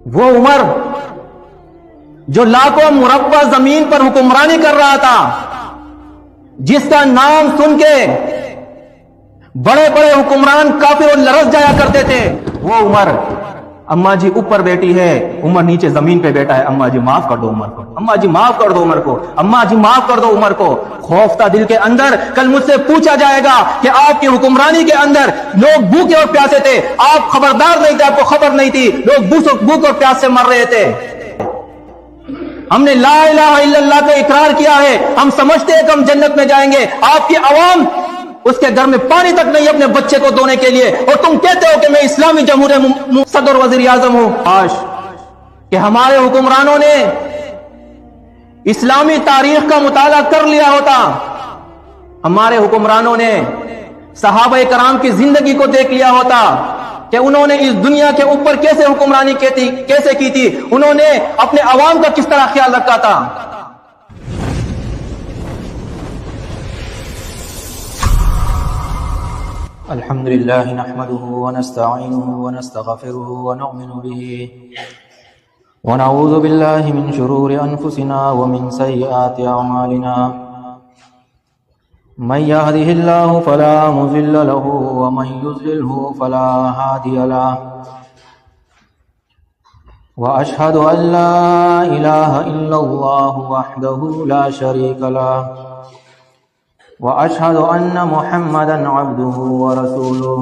وہ عمر جو لاکھوں مربع زمین پر حکمرانی کر رہا تھا، جس کا نام سن کے بڑے بڑے حکمران کافر اور لرز جایا کرتے تھے، وہ عمر، اماں جی اوپر بیٹھی ہے، عمر نیچے زمین پہ بیٹھا ہے، اماں جی معاف کر دو عمر کو، اماں جی معاف کر دو عمر کو، اماں جی معاف کر دو عمر کو۔ خوف تھا دل کے اندر، کل مجھ سے پوچھا جائے گا کہ آپ کی حکمرانی کے اندر لوگ بھوکے اور پیاسے تھے، آپ خبردار نہیں تھے، آپ کو خبر نہیں تھی، لوگ بھوک اور پیاس سے مر رہے تھے۔ ہم نے لا الہ الا اللہ کا اقرار کیا ہے، ہم سمجھتے ہیں کہ ہم جنت میں جائیں گے، آپ کی عوام اس کے گھر میں پانی تک نہیں اپنے بچے کو دھونے کے لیے، اور تم کہتے ہو کہ میں اسلامی جمہوریہ صدر وزیر اعظم ہوں۔ کاش کہ ہمارے حکمرانوں نے اسلامی تاریخ کا مطالعہ کر لیا ہوتا، ہمارے حکمرانوں نے صحابہ کرام کی زندگی کو دیکھ لیا ہوتا کہ انہوں نے اس دنیا کے اوپر کیسے حکمرانی کیسے کی تھی، انہوں نے اپنے عوام کا کس طرح خیال رکھا تھا۔ الحمد لله نحمده ونستعينه ونستغفره ونؤمن به ونعوذ بالله من شرور أنفسنا ومن سيئات أعمالنا، من يهده الله فلا مضل له ومن يضلله فلا هادي له، وأشهد أن لا إله إلا الله وحده لا شريك له، وأشهد أن محمدًا عبده ورسوله،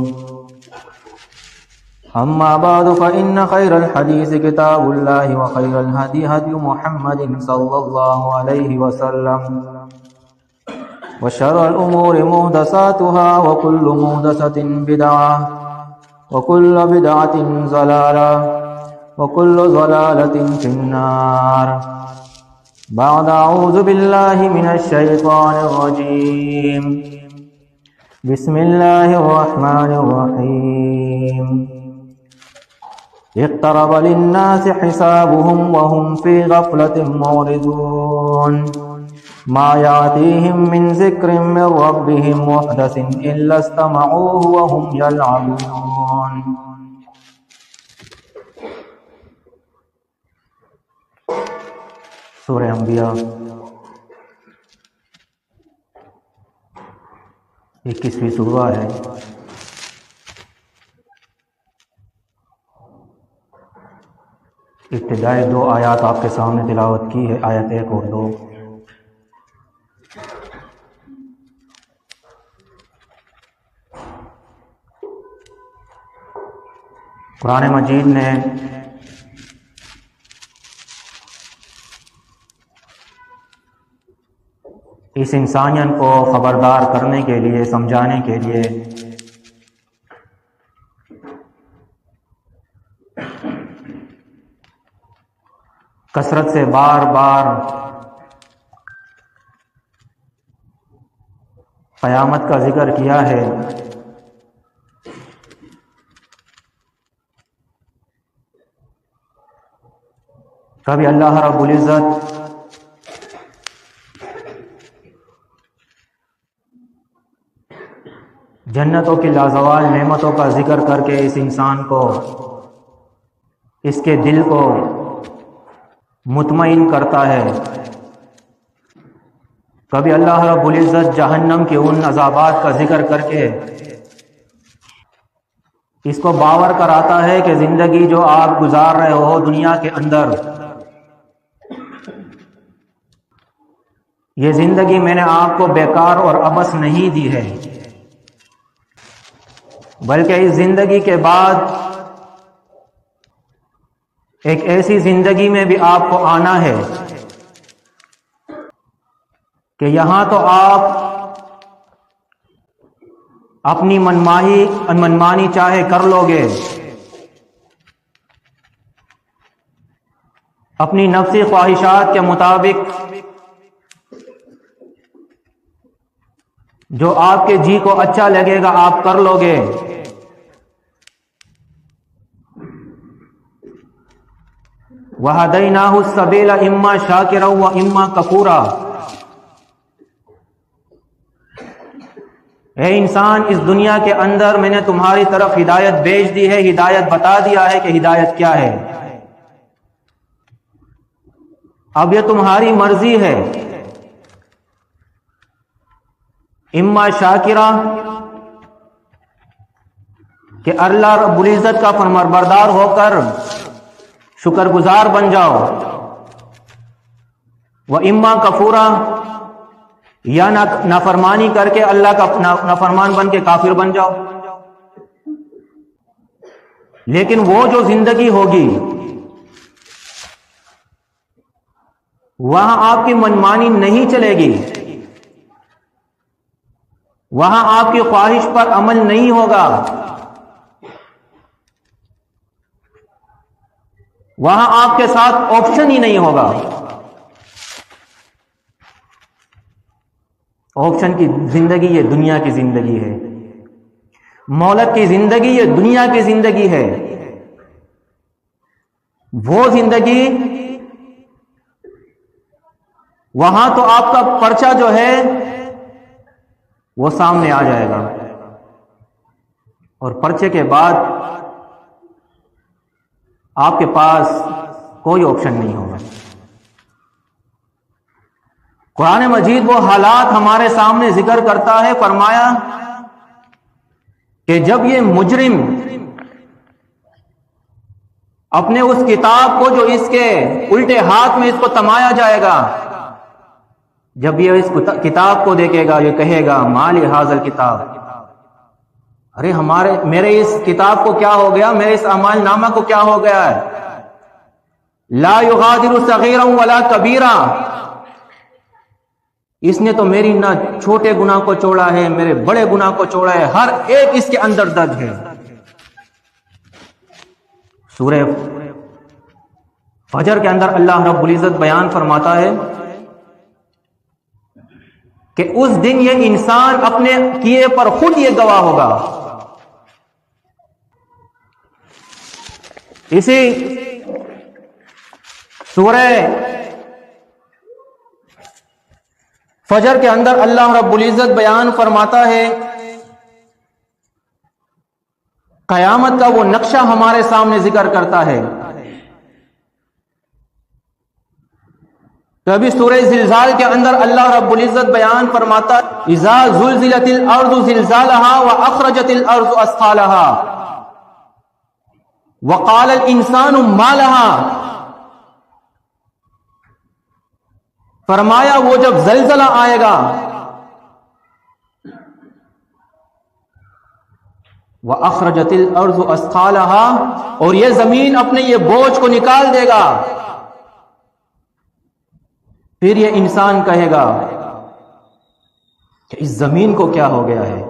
أما بعد فإن خير الحديث كتاب الله وخير الهدي هدي محمد صلى الله عليه وسلم، وشر الأمور محدثاتها وكل محدثة بدعة وكل بدعة ضلالة وكل ضلالة في النار۔ بعد أعوذ بالله من الشيطان الرجيم، بسم الله الرحمن الرحيم، اقترب للناس حسابهم وهم في غفلة معرضون، ما يأتيهم من ذكر من ربهم محدث إلا استمعوه وهم يلعبون۔ سورہ انبیاء 21ویں سورہ ہے۔ ابتدائی 2 آیات آپ کے سامنے تلاوت کی ہے، آیت 1 اور 2۔ قرآن مجید نے اس انسانیت کو خبردار کرنے کے لیے، سمجھانے کے لیے کثرت سے بار بار قیامت کا ذکر کیا ہے۔ کبھی اللہ رب العزت جنتوں کی لازوال نعمتوں کا ذکر کر کے اس انسان کو، اس کے دل کو مطمئن کرتا ہے، کبھی اللہ رب العزت جہنم کے ان عذابات کا ذکر کر کے اس کو باور کراتا ہے کہ زندگی جو آپ گزار رہے ہو دنیا کے اندر، یہ زندگی میں نے آپ کو بیکار اور عبث نہیں دی ہے، بلکہ اس زندگی کے بعد ایک ایسی زندگی میں بھی آپ کو آنا ہے کہ یہاں تو آپ اپنی منمانی چاہے کر لو گے، اپنی نفسی خواہشات کے مطابق جو آپ کے جی کو اچھا لگے گا آپ کر لو گے، وَهَدَيْنَاهُ السَّبِيلَ إِمَّا شَاكِرًا وَإِمَّا كَفُورًا۔ اے انسان، اس دنیا کے اندر میں نے تمہاری طرف ہدایت بھیج دی ہے، ہدایت بتا دیا ہے کہ ہدایت کیا ہے، اب یہ تمہاری مرضی ہے، اما شاکرہ کہ اللہ رب العزت کا فرمانبردار ہو کر شکر گزار بن جاؤ، وہ اما کفورا یا نافرمانی کر کے اللہ کا نافرمان بن کے کافر بن جاؤ۔ لیکن وہ جو زندگی ہوگی وہاں آپ کی منمانی نہیں چلے گی، وہاں آپ کی خواہش پر عمل نہیں ہوگا، وہاں آپ کے ساتھ آپشن ہی نہیں ہوگا۔ آپشن کی زندگی یہ دنیا کی زندگی ہے، مولت کی زندگی یہ دنیا کی زندگی ہے۔ وہ زندگی وہاں تو آپ کا پرچہ جو ہے وہ سامنے آ جائے گا، اور پرچے کے بعد آپ کے پاس کوئی آپشن نہیں ہوگا۔ قرآن مجید وہ حالات ہمارے سامنے ذکر کرتا ہے، فرمایا کہ جب یہ مجرم اپنے اس کتاب کو جو اس کے الٹے ہاتھ میں اس کو تمایا جائے گا، جب یہ اس کتاب کو دیکھے گا یہ کہے گا مالی حاضر کتاب، ارے میرے اس کتاب کو کیا ہو گیا، میرے اس اعمال نامہ کو کیا ہو گیا ہے؟ لا یغادر صغیرا ولا کبیرا، اس نے تو میری نہ چھوٹے گناہ کو چھوڑا ہے، میرے بڑے گناہ کو چھوڑا ہے، ہر ایک اس کے اندر درج ہے۔ سورہ فجر کے اندر اللہ رب العزت بیان فرماتا ہے کہ اس دن یہ انسان اپنے کیے پر خود یہ گواہ ہوگا۔ اسی سورہ فجر کے اندر اللہ رب العزت بیان فرماتا ہے، قیامت کا وہ نقشہ ہمارے سامنے ذکر کرتا ہے۔ کبھی سورہ زلزال کے اندر اللہ رب العزت بیان فرماتا ہے، اذا زلزلت الارض زلزالها واخرجت الارض اثقالها وقال الانسان ما لها، فرمایا وہ جب زلزلہ آئے گا، وَأَخْرَجَتِ الْأَرْضُ أَثْقَالَهَا، اور یہ زمین اپنے یہ بوجھ کو نکال دے گا، پھر یہ انسان کہے گا کہ اس زمین کو کیا ہو گیا ہے۔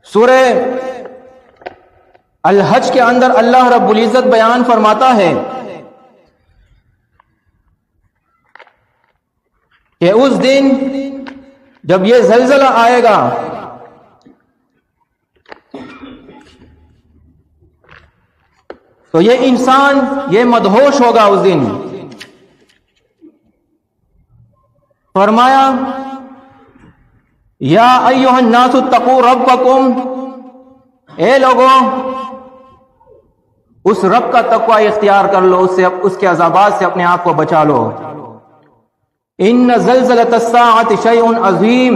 سورہ الحج کے اندر اللہ رب العزت بیان فرماتا ہے کہ اس دن جب یہ زلزلہ آئے گا تو یہ انسان یہ مدہوش ہوگا اس دن۔ فرمایا یا ایھا الناس اتقوا ربکم، اے لوگوں اس رب کا تقوی اختیار کر لو، اس کے عذابات سے اپنے آپ کو بچا لو۔ ان زلزلۃ الساعۃ شیء عظیم،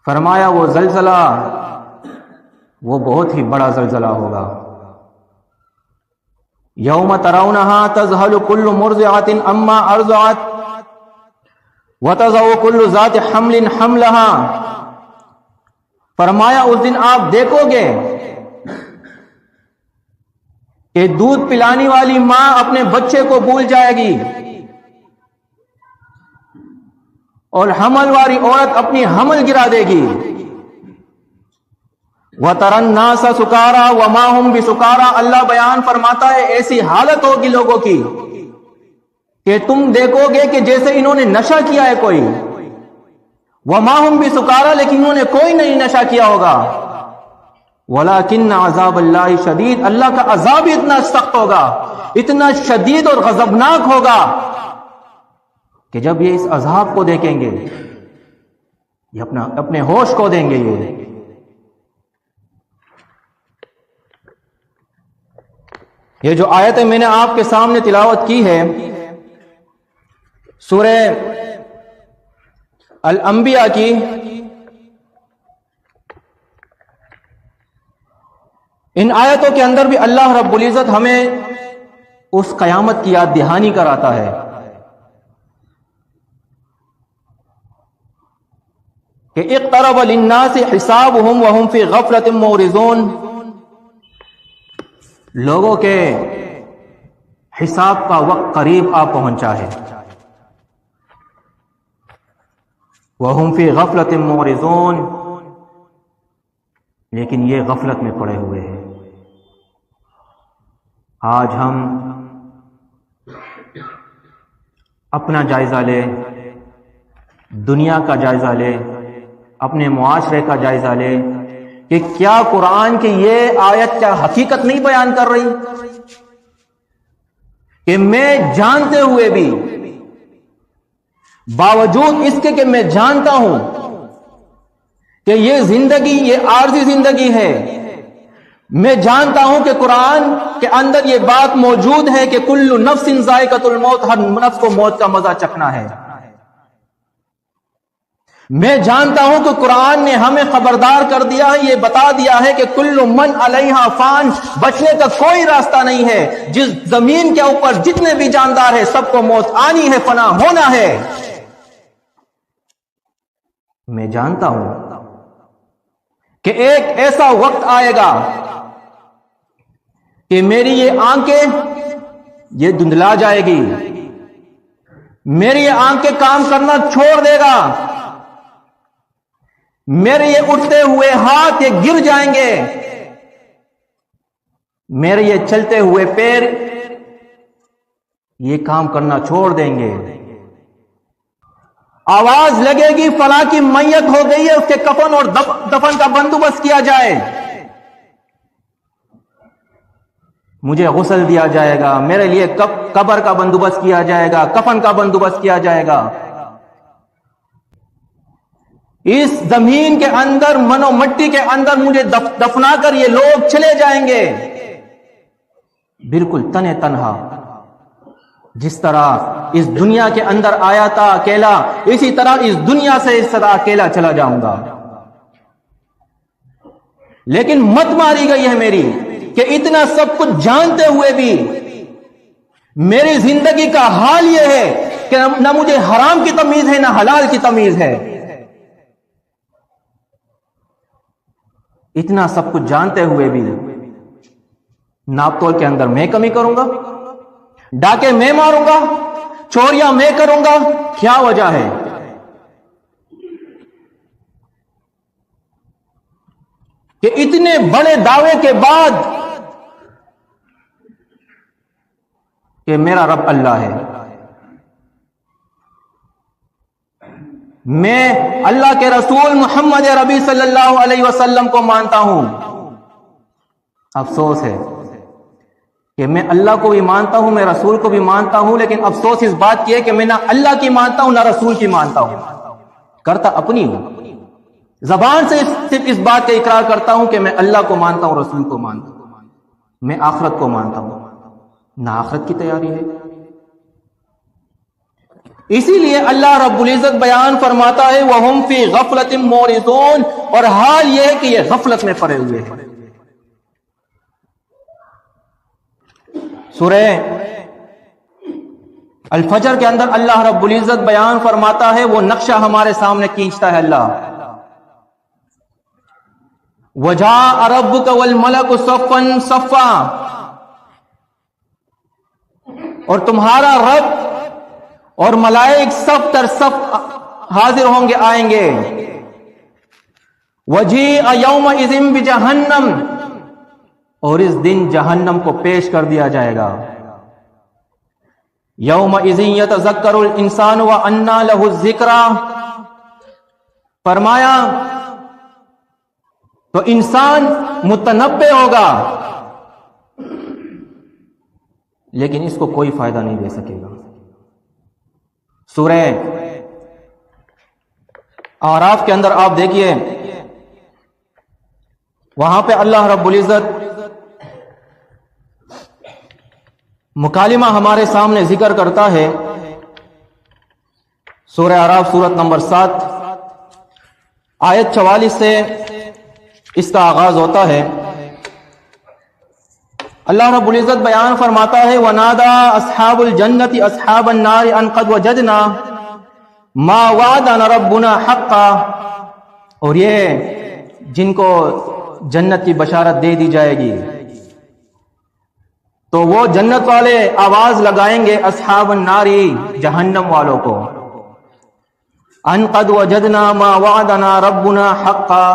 فرمایا وہ زلزلہ وہ بہت ہی بڑا زلزلہ ہوگا۔ یوم ترونها تذہل کل مرضعۃ عما ارضعت وتضع کل ذات حمل حملها، فرمایا اس دن آپ دیکھو گے کہ دودھ پلانے والی ماں اپنے بچے کو بھول جائے گی، اور حمل والی عورت اپنی حمل گرا دے گی۔ وَتَرَى النَّاسَ سُكَارَىٰ وَمَا هُمْ بِسُكَارَىٰ، اللہ بیان فرماتا ہے ایسی حالت ہوگی لوگوں کی کہ تم دیکھو گے کہ جیسے انہوں نے نشہ کیا ہے کوئی، وَمَا هُمْ بِسُكَارَىٰ، لیکن انہوں نے کوئی نہیں نشہ کیا ہوگا۔ وَلَكِنَّ عَذَابَ اللَّهِ شَدِيدٌ، اللہ کا عذاب اتنا سخت ہوگا، اتنا شدید اور غضبناک ہوگا کہ جب یہ اس عذاب کو دیکھیں گے یہ اپنے ہوش کو دیں گے۔ یہ جو آیت میں نے آپ کے سامنے تلاوت کی ہے سورہ الانبیاء کی، ان آیتوں کے اندر بھی اللہ رب العزت ہمیں اس قیامت کی یاد دہانی کراتا ہے کہ اقترب للناس حسابهم وهم فی غفلۃ معرضون، لوگوں کے حساب کا وقت قریب آ پہنچا ہے، وهم فی غفلۃ معرضون، لیکن یہ غفلت میں پڑے ہوئے ہیں۔ آج ہم اپنا جائزہ لیں، دنیا کا جائزہ لیں، اپنے معاشرے کا جائزہ لیں کہ کیا قرآن کی یہ آیت کیا حقیقت نہیں بیان کر رہی کہ میں جانتے ہوئے بھی، باوجود اس کے کہ میں جانتا ہوں کہ یہ زندگی یہ عارضی زندگی ہے، میں جانتا ہوں کہ قرآن کے اندر یہ بات موجود ہے کہ کل نفس ذائقۃ الموت، ہر نفس کو موت کا مزہ چکھنا ہے، میں جانتا ہوں کہ قرآن نے ہمیں خبردار کر دیا ہے، یہ بتا دیا ہے کہ کل من علیہا فان، بچنے کا کوئی راستہ نہیں ہے، جس زمین کے اوپر جتنے بھی جاندار ہیں سب کو موت آنی ہے، فنا ہونا ہے۔ میں جانتا ہوں کہ ایک ایسا وقت آئے گا کہ میری یہ آنکھیں یہ دھندلا جائے گی، میری یہ آنکھیں کام کرنا چھوڑ دے گا، میرے یہ اٹھتے ہوئے ہاتھ یہ گر جائیں گے، میرے یہ چلتے ہوئے پیر یہ کام کرنا چھوڑ دیں گے، آواز لگے گی فلاں کی میت ہو گئی ہے، اس کے کفن اور دفن کا بندوبست کیا جائے، مجھے غسل دیا جائے گا، میرے لیے قبر کا بندوبست کیا جائے گا، کفن کا بندوبست کیا جائے گا، اس زمین کے اندر منو مٹی کے اندر مجھے دفنا کر یہ لوگ چلے جائیں گے بالکل تنے تنہا، جس طرح اس دنیا کے اندر آیا تھا اکیلا، اسی طرح اس دنیا سے اس طرح اکیلا چلا جاؤں گا۔ لیکن مت ماری گئی ہے میری کہ اتنا سب کچھ جانتے ہوئے بھی میری زندگی کا حال یہ ہے کہ نہ مجھے حرام کی تمیز ہے نہ حلال کی تمیز ہے، اتنا سب کچھ جانتے ہوئے بھی ناپ تول کے اندر میں کمی کروں گا، ڈاکے میں ماروں گا، چوریاں میں کروں گا، کیا وجہ ہے؟ کہ اتنے بڑے دعوے کے بعد کہ میرا رب اللہ ہے، میں اللہ کے رسول محمد ربی صلی اللہ علیہ وسلم کو مانتا ہوں۔ افسوس ہے کہ میں اللہ کو بھی مانتا ہوں، میں رسول کو بھی مانتا ہوں، لیکن افسوس اس بات کی ہے کہ میں نہ اللہ کی مانتا ہوں نہ رسول کی مانتا ہوں، کرتا اپنی ہوں، زبان سے صرف اس بات کا اقرار کرتا ہوں کہ میں اللہ کو مانتا ہوں، رسول کو مانتا ہوں، میں آخرت کو مانتا ہوں، نہ آخرت کی تیاری ہے۔ اسی لیے اللہ رب العزت بیان فرماتا ہے وَهُمْ فِي غَفْلَةٍ مُعْرِضُونَ، اور حال یہ ہے کہ یہ غفلت میں پڑے ہوئے ہیں۔ سورہ الفجر کے اندر اللہ رب العزت بیان فرماتا ہے، وہ نقشہ ہمارے سامنے کھینچتا ہے اللہ، وَجَاءَ رَبُّكَ وَالْمَلَكُ صَفًّا صَفًّا، اور تمہارا رب اور ملائک صف در صف حاضر ہوں گے، آئیں گے، وَجِيءَ يَوْمَئِذٍ بِجَهَنَّمَ، اور اس دن جہنم کو پیش کر دیا جائے گا، يَوْمَئِذٍ يَتَذَكَّرُ الْإِنسَانُ وَأَنَّى لَهُ الذِّكْرَى، فرمایا تو انسان متنبہ ہوگا لیکن اس کو کوئی فائدہ نہیں دے سکے گا۔ سورہ اعراف کے اندر آپ دیکھیے، وہاں پہ اللہ رب العزت مکالمہ ہمارے سامنے ذکر کرتا ہے سورہ اعراف سورت نمبر 7 آیت 44 سے اس کا آغاز ہوتا ہے۔ اللہ رب العزت بیان فرماتا ہے وَنَادَى أَصْحَابُ الْجَنَّةِ أَصْحَابَ النَّارِ أَنْ قَدْ وَجَدْنَا مَا وَعَدَنَا رَبُّنَا حَقًّا، اور یہ جن کو جنت کی بشارت دے دی جائے گی تو وہ جنت والے آواز لگائیں گے اصحاب الناری، جہنم والوں کو، ان قد وجدنا ما وعدنا ربنا حقا،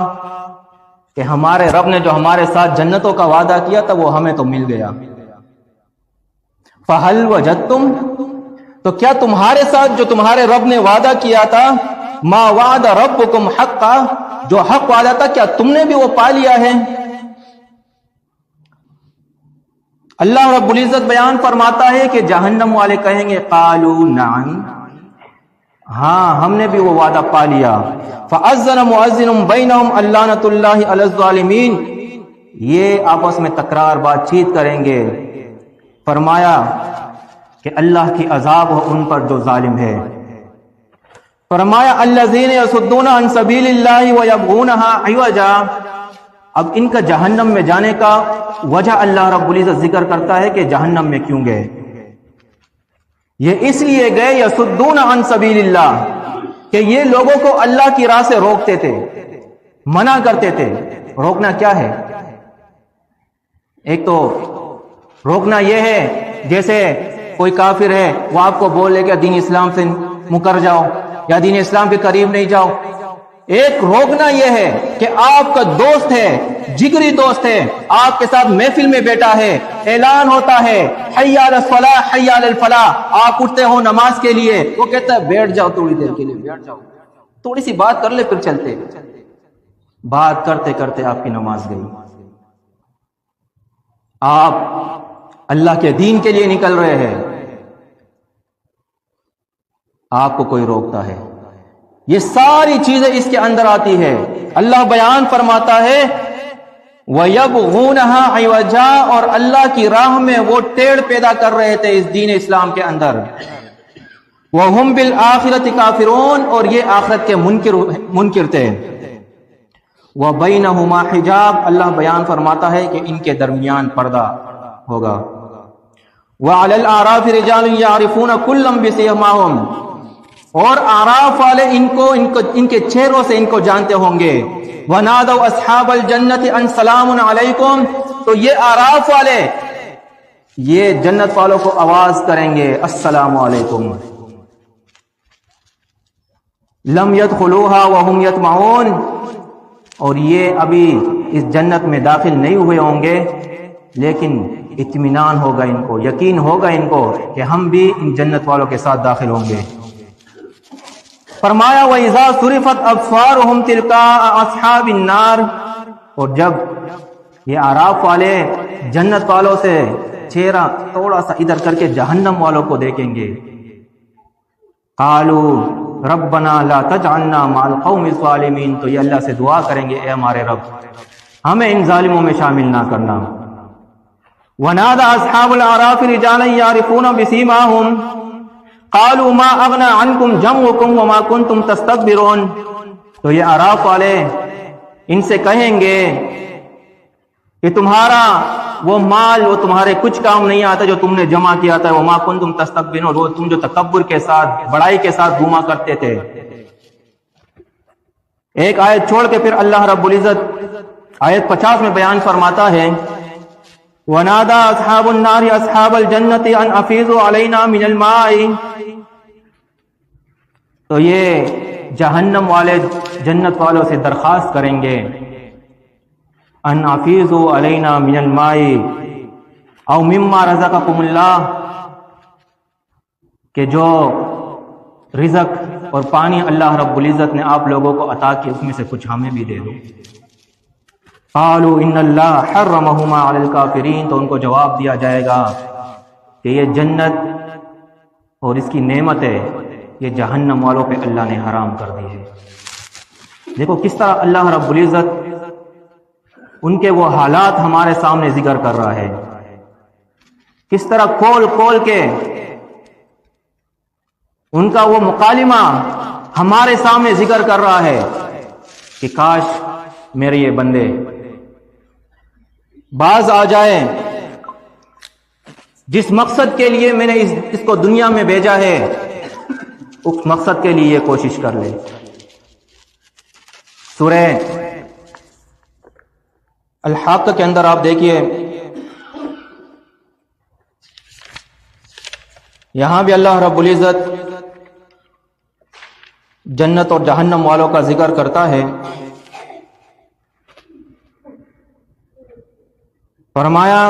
کہ ہمارے رب نے جو ہمارے ساتھ جنتوں کا وعدہ کیا تھا وہ ہمیں تو مل گیا۔ فہل وجدتم، تو کیا تمہارے ساتھ جو تمہارے رب نے وعدہ کیا تھا ما وعد ربکم حقا، جو حق وعدہ تھا، کیا تم نے بھی وہ پا لیا ہے؟ اللہ رب العزت بیان فرماتا ہے کہ جہنم والے کہیں گے قالوا نعم، ہاں ہم نے بھی وہ وعدہ پا لیا۔ فَأَذَّنَ مُؤَذِّنٌ بَيْنَهُمْ اللعنۃ اللہ علی الظالمین، یہ آپس میں تکرار بات چیت کریں گے، فرمایا کہ اللہ کی عذاب ہو ان پر جو ظالم ہے۔ فرمایا الذین یصدون عن سبیل اللہ ویبغونها عوجا، اب ان کا جہنم میں جانے کا وجہ اللہ رب العزت ذکر کرتا ہے کہ جہنم میں کیوں گئے۔ یہ اس لیے گئے یصدون عن سبیل اللہ کہ یہ لوگوں کو اللہ کی راہ سے روکتے تھے، منع کرتے تھے۔ روکنا کیا ہے؟ ایک تو روکنا یہ ہے جیسے کوئی کافر ہے وہ آپ کو بول لے کہ دین اسلام سے مکر جاؤ یا دین اسلام کے قریب نہیں جاؤ۔ ایک روکنا یہ ہے کہ آپ کا دوست ہے، جگری دوست ہے، آپ کے ساتھ محفل میں بیٹھا ہے، اعلان ہوتا ہے حی علی الصلاح حی علی الفلاح، آپ اٹھتے ہو نماز کے لیے، وہ کہتا ہے بیٹھ جاؤ تھوڑی دیر کے لیے، بیٹھ جاؤ تھوڑی سی بات کر لے پھر چلتے۔ بات کرتے کرتے آپ کی نماز گئی، آپ اللہ کے دین کے لیے نکل رہے ہیں، آپ کو کوئی روکتا ہے۔ یہ ساری چیزیں اس کے اندر آتی ہے۔ اللہ بیان فرماتا ہے وَيَبْغُونَهَا عِوَجًا، اور اللہ کی راہ میں وہ ٹیڑھ پیدا کر رہے تھے اس دین اسلام کے اندر۔ وَهُمْ بِالْآخِرَةِ كَافِرُونَ، اور یہ آخرت کے منکر تھے۔ وَبَيْنَهُمَا حِجَابٌ، اللہ بیان فرماتا ہے کہ ان کے درمیان پردہ ہوگا۔ وَعَلَى الْأَعْرَافِ رِجَالٌ يَعْرِفُونَ كُلًّا بِسِيمَاهُمْ، اور اعراف والے ان کے چہروں سے ان کو جانتے ہوں گے۔ وَنَادَوْا أَصْحَابَ الْجَنَّةِ أَنْ سَلَامٌ عَلَيْكُمْ، تو یہ اعراف والے یہ جنت والوں کو آواز کریں گے السلام علیکم۔ لَمْ يَدْخُلُوهَا وَهُمْ يَطْمَعُونَ، اور یہ ابھی اس جنت میں داخل نہیں ہوئے ہوں گے لیکن اطمینان ہوگا ان کو، یقین ہوگا ان کو کہ ہم بھی ان جنت والوں کے ساتھ داخل ہوں گے۔ فرمایا وَإِذَا صُرِفَتْ أَبْصَارُهُمْ تِلْقَاءَ أَصْحَابِ النَّارِ، اور جب یہ اعراف والے جنت والوں سے چہرہ تھوڑا سا ادھر کر کے جہنم والوں کو دیکھیں گے، قَالُوا رَبَّنَا لَا تَجْعَلْنَا مَعَ الْقَوْمِ الظَّالِمِينَ، تو یہ اللہ سے دعا کریں گے اے ہمارے رب ہمیں ان ظالموں میں شامل نہ کرنا۔ وَنَادَى أَصْحَابُ الْأَعْرَافِ رِجَالًا يَعْرِفُونَ بِسِيمَاهُمْ قالوا ما اغنى عنكم جمعكم وما كنتم تستكبرون، تو یہ اعراف والے ان سے کہیں گے کہ تمہارا وہ مال وہ تمہارے کچھ کام نہیں آتا جو تم نے جمع کیا تھا، وما كنتم تستكبرون، وہ تم جو تکبر کے ساتھ بڑائی کے ساتھ گھوما کرتے تھے۔ ایک آیت چھوڑ کے پھر اللہ رب العزت آیت 50 میں بیان فرماتا ہے وَنَادَى أَصْحَابُ النَّارِ أَصْحَابَ الْجَنَّةِ أَنْ أَفِيضُوا عَلَيْنَا مِنَ الْمَاءِ، تو یہ جہنم والے جنت والوں سے درخواست کریں گے ان افیضوا علینا من الماء او مما رزقکم اللہ، کہ جو رزق اور پانی اللہ رب العزت نے آپ لوگوں کو عطا کیا اس میں سے کچھ ہمیں بھی دے دو۔ قالوا ان اللہ حرمہما علی الکافرین، تو ان کو جواب دیا جائے گا کہ یہ جنت اور اس کی نعمت ہے یہ جہنم والوں پہ اللہ نے حرام کر دی ہے۔ دیکھو کس طرح اللہ رب العزت ان کے وہ حالات ہمارے سامنے ذکر کر رہا ہے کس طرح کھول کھول کے ان کا وہ مکالمہ ہمارے سامنے ذکر کر رہا ہے کہ کاش میرے یہ بندے باز آ جائیں، جس مقصد کے لیے میں نے اس کو دنیا میں بھیجا ہے اس مقصد کے لیے یہ کوشش کر لے۔ سورہ الحاقہ کے اندر آپ دیکھیے، یہاں بھی اللہ رب العزت جنت اور جہنم والوں کا ذکر کرتا ہے۔ فرمایا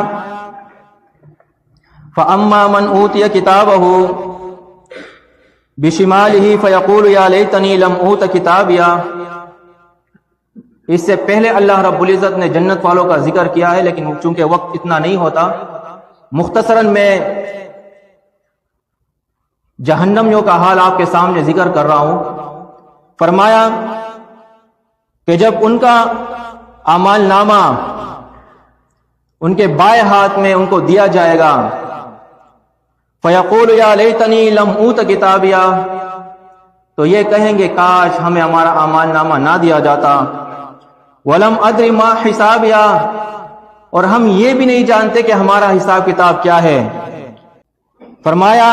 فَأَمَّا مَنْ أُوتِيَ كِتَابَهُ بِشِمَالِهِ فَيَقُولُ يَا لَيْتَنِي لَمْ أُوتَ كِتَابِيَهْ۔ اس سے پہلے اللہ رب العزت نے جنت والوں کا ذکر کیا ہے، لیکن چونکہ وقت اتنا نہیں ہوتا، مختصراً میں جہنمیوں کا حال آپ کے سامنے ذکر کر رہا ہوں۔ فرمایا کہ جب ان کا اعمال نامہ ان کے بائیں ہاتھ میں ان کو دیا جائے گا، فَيَقُولُ يَا لَيْتَنِي لَمْ أُوتَ كِتَابِيَهْ، تو یہ کہیں گے کاش ہمیں ہمارا اعمال نامہ نہ دیا جاتا، وَلَمْ أَدْرِ مَا حِسَابِيَهْ، اور ہم یہ بھی نہیں جانتے کہ ہمارا حساب کتاب کیا ہے۔ فرمایا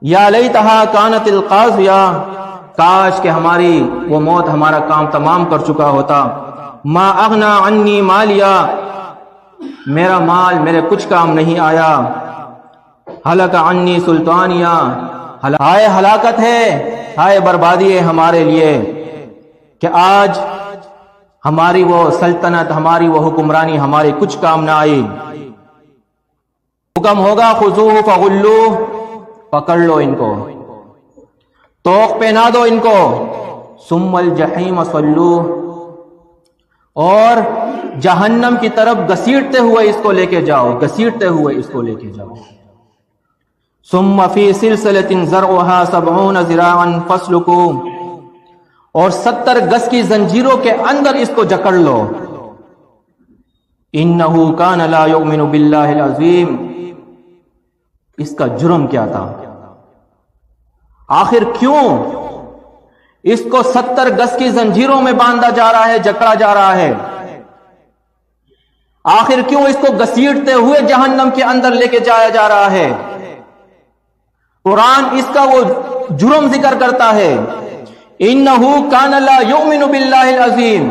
یا لیتہا کانت القاضیہ، کاش کہ ہماری وہ موت ہمارا کام تمام کر چکا ہوتا۔ ما اغنا عنی مالیہ، میرا مال میرے کچھ کام نہیں آیا۔ ہلک عنی سلطانیہ، ہائے ہلاکت ہے، ہائے بربادی ہے ہمارے لیے کہ آج ہماری وہ سلطنت، ہماری وہ حکمرانی ہماری کچھ کام نہ آئی۔ حکم ہوگا خذوہ فغلوہ، پکڑ لو ان کو، توق پہنا دو ان کو، ثم الجحیم صلوہ، اور جہنم کی طرف گھسیٹتے ہوئے اس کو لے کے جاؤ، گھسیٹتے ہوئے اس کو لے کے جاؤ۔ ثم فی سلسلۃ ذرعها 70 ذراعا فاسلکوہ، اور 70 گز کی زنجیروں کے اندر اس کو جکڑ لو۔ انہ کان لا یؤمن باللہ العظیم، اس کا جرم کیا تھا؟ آخر کیوں اس کو 70 گز کی زنجیروں میں باندھا جا رہا ہے، جکڑا جا رہا ہے؟ آخر کیوں اس کو گھسیٹتے ہوئے جہنم کے اندر لے کے جایا جا رہا ہے؟ قرآن اس کا وہ جرم ذکر کرتا ہے، انہ کان لا یؤمن باللہ العظیم،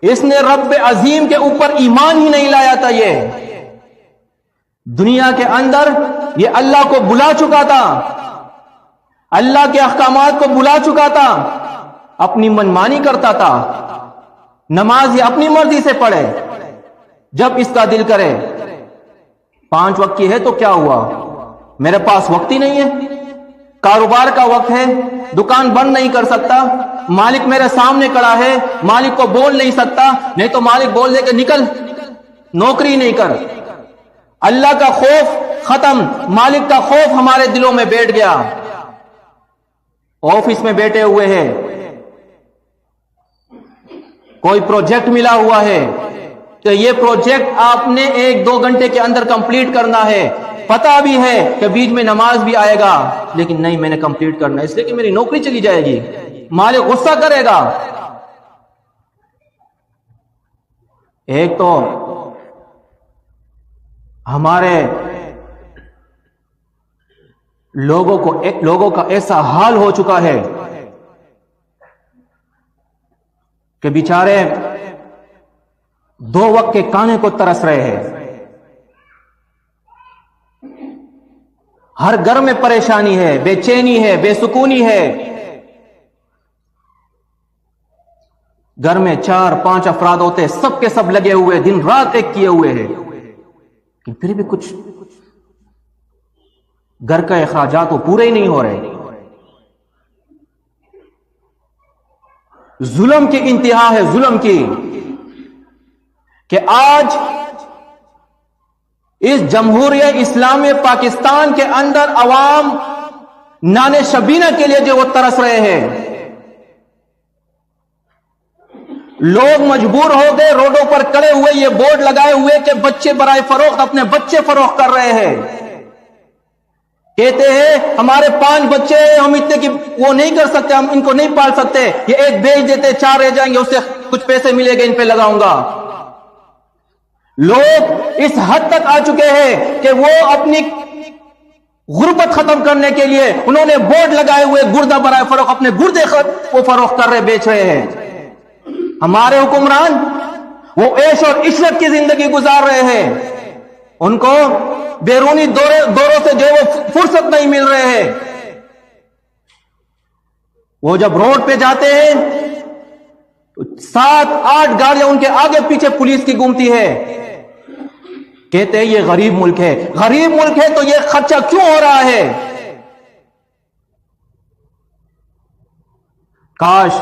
اس نے رب عظیم کے اوپر ایمان ہی نہیں لایا تھا۔ یہ دنیا کے اندر یہ اللہ کو بلا چکا تھا، اللہ کے احکامات کو بلا چکا تھا، اپنی منمانی کرتا تھا، نماز یہ اپنی مرضی سے پڑھے جب اس کا دل کرے۔ 5 وقت کی ہے تو کیا ہوا، میرے پاس وقت ہی نہیں ہے، کاروبار کا وقت ہے، دکان بند نہیں کر سکتا، مالک میرے سامنے کھڑا ہے، مالک کو بول نہیں سکتا، نہیں تو مالک بول دے کہ نکل، نوکری نہیں کر۔ اللہ کا خوف ختم، مالک کا خوف ہمارے دلوں میں بیٹھ گیا۔ آفس میں بیٹھے ہوئے ہیں، کوئی پروجیکٹ ملا ہوا ہے کہ یہ پروجیکٹ آپ نے 1-2 گھنٹے کے اندر کمپلیٹ کرنا ہے، پتا بھی ہے کہ بیچ میں نماز بھی آئے گا، لیکن نہیں میں نے کمپلیٹ کرنا ہے اس لیے کہ میری نوکری چلی جائے گی، مالک غصہ کرے گا۔ ایک تو ہمارے لوگوں کا ایسا حال ہو چکا ہے کہ بیچارے 2 وقت کے کھانے کو ترس رہے ہیں۔ ہر گھر میں پریشانی ہے، بے چینی ہے، بے سکونی ہے۔ گھر میں 4-5 افراد ہوتے، سب کے سب لگے ہوئے، دن رات ایک کیے ہوئے ہیں، لیکن پھر بھی کچھ گھر کا اخراجات وہ پورے ہی نہیں ہو رہے۔ ظلم کی انتہا ہے، ظلم کی، کہ آج اس جمہوریہ اسلامی پاکستان کے اندر عوام نان شبینہ کے لیے جو وہ ترس رہے ہیں، لوگ مجبور ہو گئے روڈوں پر کڑے ہوئے یہ بورڈ لگائے ہوئے کہ بچے برائے فروخت، اپنے بچے فروخت کر رہے ہیں. کہتے ہیں ہمارے 5 بچے ہیں، ہم اتنے کی وہ نہیں کر سکتے، ہم ان کو نہیں پال سکتے، یہ ایک بیچ دیتے 4 رہ جائیں گے، اس سے کچھ پیسے ملے گے، ان پہ لگاؤں گا. لوگ اس حد تک آ چکے ہیں کہ وہ اپنی غربت ختم کرنے کے لیے انہوں نے بورڈ لگائے ہوئے گردہ برائے فروخت، اپنے گردے وہ فروخت کر رہے، بیچ رہے ہیں. ہمارے حکمران وہ عیش اور عشرت کی زندگی گزار رہے ہیں، ان کو بیرونی دوروں سے جو وہ فرصت نہیں مل رہے ہیں. وہ جب روڈ پہ جاتے ہیں 7-8 گاڑیاں ان کے آگے پیچھے پولیس کی گھومتی ہے. کہتے ہیں یہ غریب ملک ہے. غریب ملک ہے تو یہ خرچہ کیوں ہو رہا ہے؟ کاش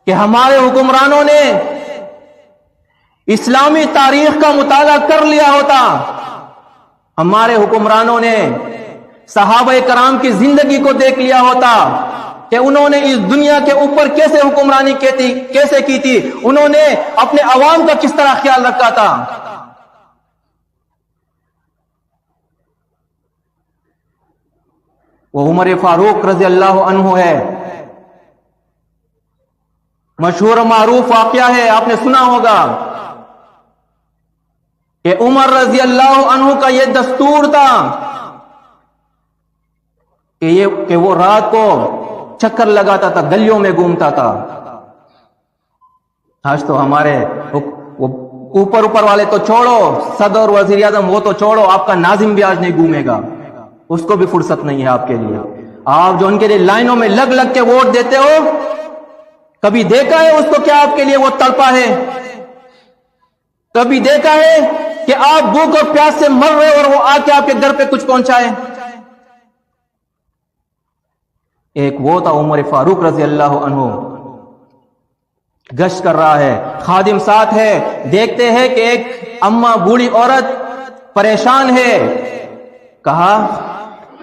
کہ ہمارے حکمرانوں نے اسلامی تاریخ کا مطالعہ کر لیا ہوتا. ہمارے حکمرانوں نے صحابہ کرام کی زندگی کو دیکھ لیا ہوتا کہ انہوں نے اس دنیا کے اوپر کیسے حکمرانی کیسے کی تھی، انہوں نے اپنے عوام کا کس طرح خیال رکھا تھا. وہ عمر فاروق رضی اللہ عنہ ہے. مشہور و معروف واقعہ ہے، آپ نے سنا ہوگا کہ عمر رضی اللہ عنہ کا یہ دستور تھا کہ وہ رات کو چکر لگاتا تھا، گلیوں میں گھومتا تھا. آج تو ہمارے اوپر والے تو چھوڑو، صدر وزیر اعظم وہ تو چھوڑو، آپ کا ناظم بھی آج نہیں گھومے گا، اس کو بھی فرصت نہیں ہے آپ کے لیے. آپ جو ان کے لیے لائنوں میں لگ لگ کے ووٹ دیتے ہو، کبھی دیکھا ہے اس کو کیا آپ کے لیے وہ تڑپا ہے؟ کبھی دیکھا ہے کہ آپ بھوک اور پیاس سے مر رہے اور وہ آ کے آپ کے گھر پہ کچھ پہنچائے؟ ایک وہ تھا عمر فاروق رضی اللہ عنہ، گشت کر رہا ہے، خادم ساتھ ہے، دیکھتے ہیں کہ ایک اماں بوڑھی عورت پریشان ہے. کہا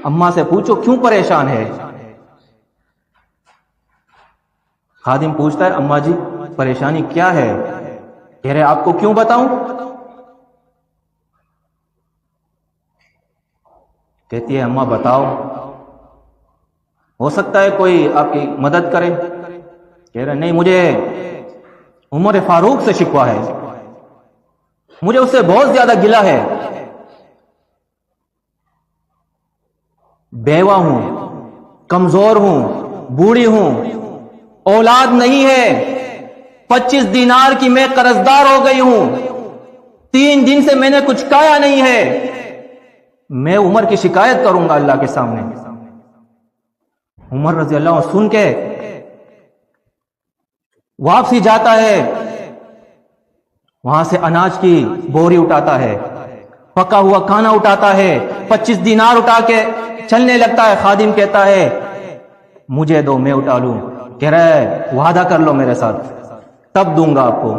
اماں سے پوچھو کیوں پریشان ہے؟ خادم پوچھتا ہے اماں جی پریشانی کیا ہے؟ کہہ رہے آپ کو کیوں بتاؤں؟ کہتی ہے اماں بتاؤ، ہو سکتا ہے کوئی آپ کی مدد کرے. کہہ رہے نہیں، مجھے عمر فاروق سے شکوہ ہے، مجھے اس سے بہت زیادہ گلہ ہے. بیوہ ہوں، کمزور ہوں، بوڑھی ہوں، اولاد نہیں ہے، 25 دینار کی میں قرضدار ہو گئی ہوں، 3 دن سے میں نے کچھ کھایا نہیں ہے، میں عمر کی شکایت کروں گا اللہ کے سامنے. عمر رضی اللہ عنہ سن کے واپسی جاتا ہے، وہاں سے اناج کی بوری اٹھاتا ہے، پکا ہوا کھانا اٹھاتا ہے، 25 دینار اٹھا کے چلنے لگتا ہے. خادم کہتا ہے مجھے دو، میں اٹھا لوں. کہہ رہا ہے وعدہ کر لو میرے ساتھ، تب دوں گا آپ کو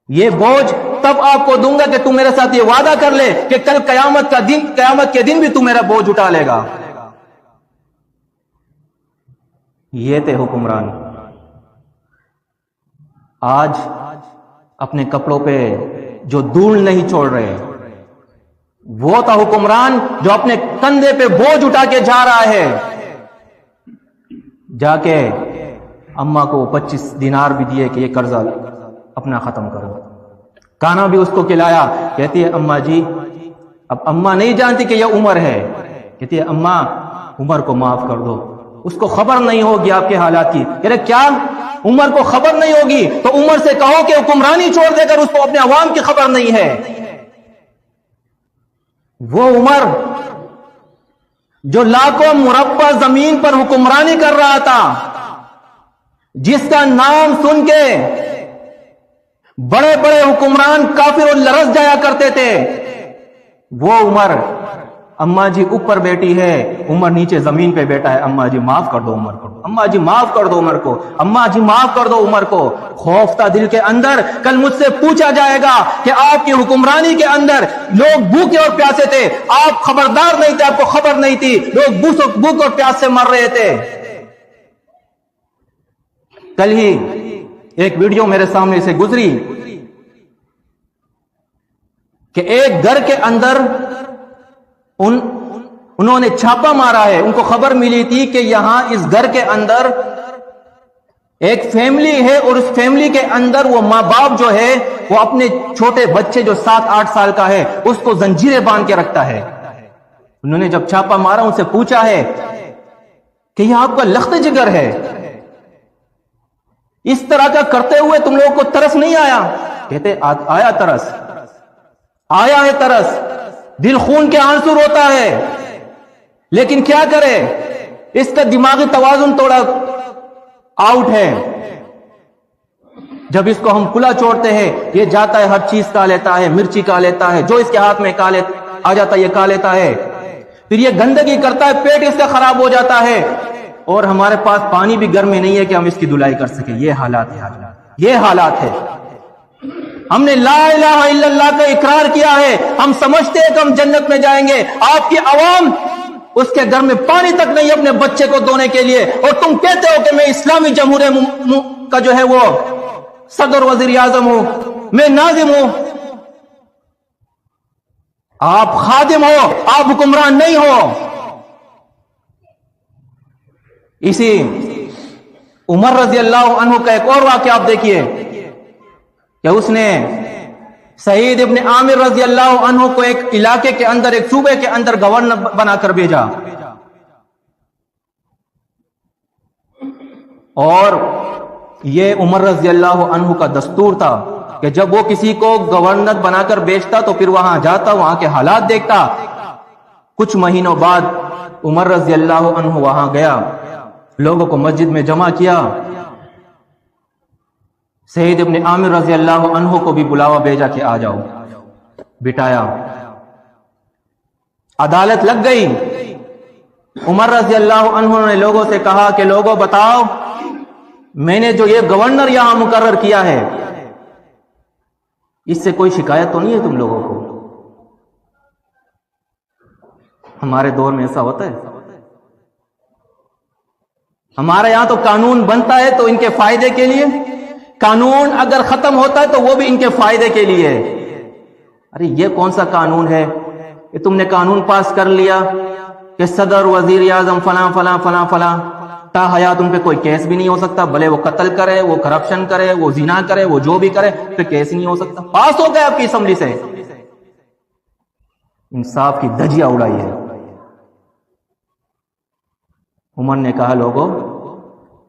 یہ بوجھ، تب آپ کو دوں گا کہ تم میرے ساتھ یہ وعدہ کر لے کہ کل قیامت کے دن بھی تم میرا بوجھ اٹھا لے گا. یہ تھے حکمران. آج اپنے کپڑوں پہ جو دھول نہیں چھوڑ رہے، وہ تھا حکمران جو اپنے کندھے پہ بوجھ اٹھا کے جا رہا ہے. جا کے اماں کو 25 دینار بھی دیے کہ یہ قرضہ اپنا ختم کرو. کھانا بھی اس کو کھلایا. کہتی ہے اماں جی، اب اماں نہیں جانتی کہ یہ عمر ہے. کہتی ہے اماں عمر کو معاف کر دو، اس کو خبر نہیں ہوگی آپ کے حالات کی. کہہ رہے کیا عمر کو خبر نہیں ہوگی؟ تو عمر سے کہو کہ حکمرانی چھوڑ دے کر اس کو اپنے عوام کی خبر نہیں ہے. وہ عمر جو لاکھوں مربع زمین پر حکمرانی کر رہا تھا، جس کا نام سن کے بڑے بڑے حکمران کافر اور لرز جایا کرتے تھے، وہ عمر. اماں جی اوپر بیٹھی ہے، عمر نیچے زمین پہ بیٹھا ہے. اماں جی معاف کر دو عمر کو، اماں جی معاف کر دو عمر کو، اماں جی معاف کر دو عمر کو. خوف تھا دل کے اندر، کل مجھ سے پوچھا جائے گا کہ آپ کی حکمرانی کے اندر لوگ بھوکے اور پیاسے تھے، آپ خبردار نہیں تھے، آپ کو خبر نہیں تھی، لوگ بھوک اور پیاس سے مر رہے تھے. کل ہی ایک ویڈیو میرے سامنے سے گزری کہ ایک گھر کے اندر انہوں نے چھاپا مارا ہے. ان کو خبر ملی تھی کہ یہاں اس گھر کے اندر ایک فیملی ہے اور اس فیملی کے اندر وہ ماں باپ جو ہے وہ اپنے چھوٹے بچے جو 7-8 سال کا ہے اس کو زنجیریں باندھ کے رکھتا ہے. انہوں نے جب چھاپا مارا ان سے پوچھا ہے کہ یہ آپ کا لخت جگر ہے, اس طرح کا کرتے ہوئے تم لوگوں کو ترس نہیں آیا؟ کہتے آیا ترس, آیا ہے ترس, دل خون کے آنسو روتا ہے, لیکن کیا کرے, اس کا دماغی توازن تھوڑا آؤٹ ہے. جب اس کو ہم کھلا چھوڑتے ہیں یہ جاتا ہے ہر چیز کھا لیتا ہے, مرچی کھا لیتا ہے, جو اس کے ہاتھ میں آ جاتا ہے یہ کھا لیتا ہے, پھر یہ گندگی کرتا ہے, پیٹ اس کا خراب ہو جاتا ہے, اور ہمارے پاس پانی بھی گھر میں نہیں ہے کہ ہم اس کی دھلائی کر سکیں. یہ حالات ہے, یہ حالات ہے. ہم نے لا الہ الا اللہ کا اقرار کیا ہے, ہم سمجھتے ہیں کہ ہم جنت میں جائیں گے. آپ کی عوام اس کے گھر میں پانی تک نہیں اپنے بچے کو دھونے کے لیے, اور تم کہتے ہو کہ میں اسلامی جمہوریہ کا جو ہے وہ صدر وزیر اعظم ہوں, میں ناظم ہوں. آپ خادم ہو, آپ حکمران نہیں ہو. اسی عمر رضی اللہ عنہ کا ایک اور واقعہ آپ دیکھیے کہ اس نے سعید ابن عامر رضی اللہ عنہ کو ایک علاقے کے اندر, ایک صوبے کے اندر گورنر بنا کر بھیجا, اور یہ عمر رضی اللہ عنہ کا دستور تھا کہ جب وہ کسی کو گورنر بنا کر بھیجتا تو پھر وہاں جاتا, وہاں کے حالات دیکھتا. کچھ مہینوں بعد عمر رضی اللہ عنہ وہاں گیا, لوگوں کو مسجد میں جمع کیا, سعید ابن عامر رضی اللہ عنہ کو بھی بلاوا بھیجا کہ آ جاؤ, بٹھایا, عدالت لگ گئی. عمر رضی اللہ عنہ نے لوگوں سے کہا کہ لوگوں بتاؤ, میں نے جو یہ گورنر یہاں مقرر کیا ہے اس سے کوئی شکایت تو نہیں ہے تم لوگوں کو؟ ہمارے دور میں ایسا ہوتا ہے؟ ہمارے یہاں تو قانون بنتا ہے تو ان کے فائدے کے لیے, قانون اگر ختم ہوتا ہے تو وہ بھی ان کے فائدے کے لیے. ارے یہ کون سا قانون ہے کہ تم نے قانون پاس کر لیا کہ صدر وزیر اعظم فلاں فلاں فلاں فلاں, تا حیات ان پہ کوئی کیس بھی نہیں ہو سکتا, بھلے وہ قتل کرے, وہ کرپشن کرے, وہ زنا کرے, وہ جو بھی کرے, پھر کیس نہیں ہو سکتا. پاس ہو گیا آپ کی اسمبلی سے. انصاف کی دھجیاں اڑائی ہے. عمر نے کہا لوگوں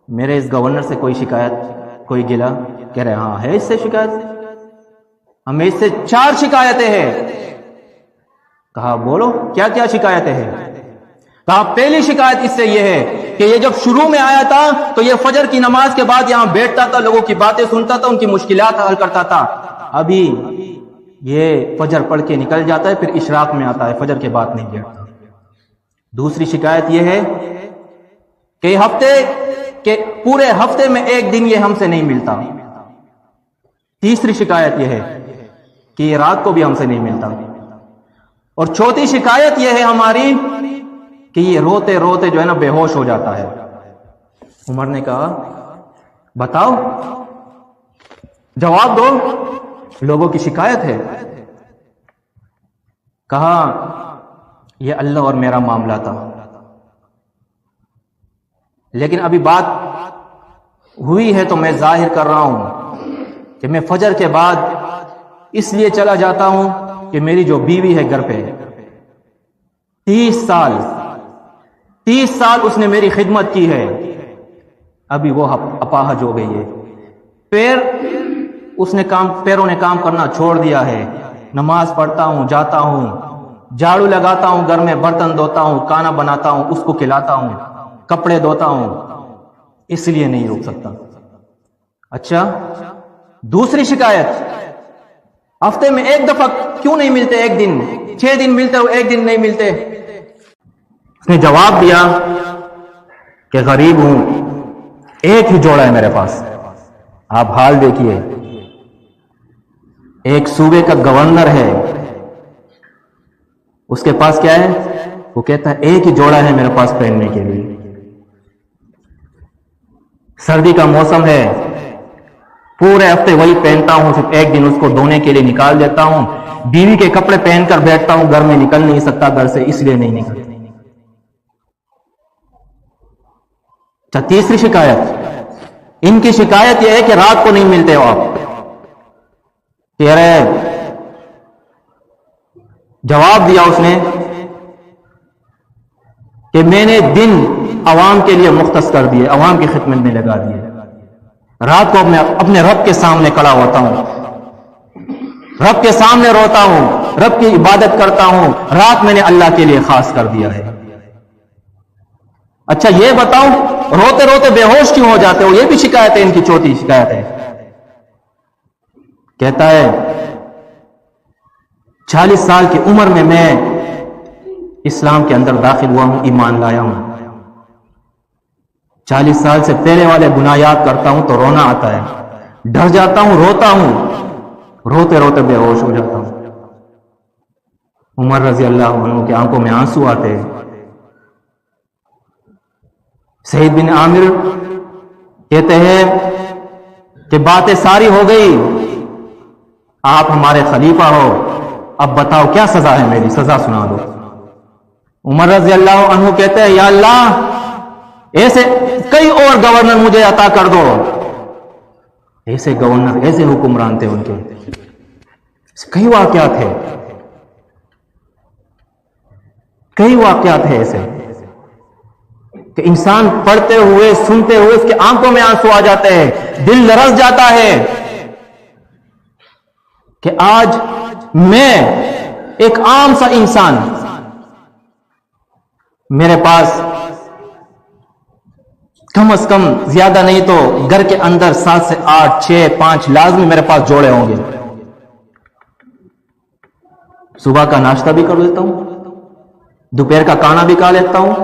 میرے اس گورنر سے کوئی شکایت, کوئی گلا؟ کہہ رہے ہاں ہے اس سے شکایت, ہمیں اس سے 4 شکایتیں ہیں. کہا بولو کیا کیا شکایتیں ہیں؟ کہا پہلی شکایت اس سے یہ ہے کہ یہ جب شروع میں آیا تھا تو یہ فجر کی نماز کے بعد یہاں بیٹھتا تھا, لوگوں کی باتیں سنتا تھا, ان کی مشکلات حل کرتا تھا. ابھی یہ فجر پڑھ کے نکل جاتا ہے, پھر اشراق میں آتا ہے, فجر کے بعد نہیں بیٹھتا. دوسری شکایت یہ ہے کہ پورے ہفتے میں ایک دن یہ ہم سے نہیں ملتا. تیسری شکایت یہ ہے کہ یہ رات کو بھی ہم سے نہیں ملتا. اور چوتھی شکایت یہ ہے ہماری کہ یہ روتے روتے جو ہے نا بے ہوش ہو جاتا ہے. عمر نے کہا بتاؤ, جواب دو, لوگوں کی شکایت ہے. کہا یہ اللہ اور میرا معاملہ تھا, لیکن ابھی بات ہوئی ہے تو میں ظاہر کر رہا ہوں کہ میں فجر کے بعد اس لیے چلا جاتا ہوں کہ میری جو بیوی ہے گھر پہ 30 سال اس نے میری خدمت کی ہے, ابھی وہ اپاہج ہو گئی ہے. پیروں نے کام کرنا چھوڑ دیا ہے. نماز پڑھتا ہوں, جاتا ہوں, جھاڑو لگاتا ہوں, گھر میں برتن دھوتا ہوں, کھانا بناتا ہوں, اس کو کھلاتا ہوں, کپڑے دھوتا ہوں, اس لیے نہیں روک سکتا. اچھا دوسری شکایت, ہفتے میں ایک دفعہ کیوں نہیں ملتے؟ ایک دن, 6 دن ملتے ہو, ایک دن نہیں ملتے. اس نے جواب دیا کہ غریب ہوں, ایک ہی جوڑا ہے میرے پاس. آپ حال دیکھیے, ایک صوبے کا گورنر ہے, اس کے پاس کیا ہے؟ وہ کہتا ہے ایک ہی جوڑا ہے میرے پاس پہننے کے لیے. سردی کا موسم ہے, پورے ہفتے وہی پہنتا ہوں، صرف ایک دن اس کو دھونے کے لیے نکال دیتا ہوں، بیوی کے کپڑے پہن کر بیٹھتا ہوں، گھر میں نکل نہیں سکتا گھر سے، اس لیے نہیں نکلتا۔ تیسری شکایت، ان کی شکایت یہ ہے کہ رات کو نہیں ملتے ہو آپ۔ جواب دیا اس نے کہ میں نے دن عوام کے لیے مختص کر دیے، عوام کی خدمت میں لگا دیے، رات کو میں اپنے رب کے سامنے کھڑا ہوتا ہوں، رب کے سامنے روتا ہوں، رب کی عبادت کرتا ہوں، رات میں نے اللہ کے لیے خاص کر دیا ہے۔ اچھا یہ بتاؤ روتے روتے بے ہوش کیوں ہو جاتے ہو؟ یہ بھی شکایت ہے ان کی، چوتھی شکایت ہے۔ کہتا ہے 40 سال کی عمر میں اسلام کے اندر داخل ہوا ہوں، ایمان لایا ہوں، 40 سال سے پہلے والے گناہ یاد کرتا ہوں تو رونا آتا ہے، ڈر جاتا ہوں، روتا ہوں، روتے روتے بے ہوش ہو جاتا ہوں۔ عمر رضی اللہ عنہ کی آنکھوں میں آنسو آتے ہیں۔ سعید بن عامر کہتے ہیں کہ باتیں ساری ہو گئی، آپ ہمارے خلیفہ ہو، اب بتاؤ کیا سزا ہے میری، سزا سنا دو۔ عمر رضی اللہ عنہ کہتے ہیں یا اللہ ایسے کئی اور گورنر مجھے عطا کر دو۔ ایسے گورنر، ایسے حکمران تھے ان کے، کئی واقعات ہیں، کئی واقعات ہیں ایسے کہ انسان پڑھتے ہوئے سنتے ہوئے اس کے آنکھوں میں آنسو آ جاتے ہیں، دل لرز جاتا ہے کہ آج میں ایک عام سا انسان، میرے پاس کم از کم زیادہ نہیں تو گھر کے اندر 7 سے 8 6 5 لازمی میرے پاس جوڑے ہوں گے، صبح کا ناشتہ بھی کر لیتا ہوں، دوپہر کا کھانا بھی کھا لیتا ہوں،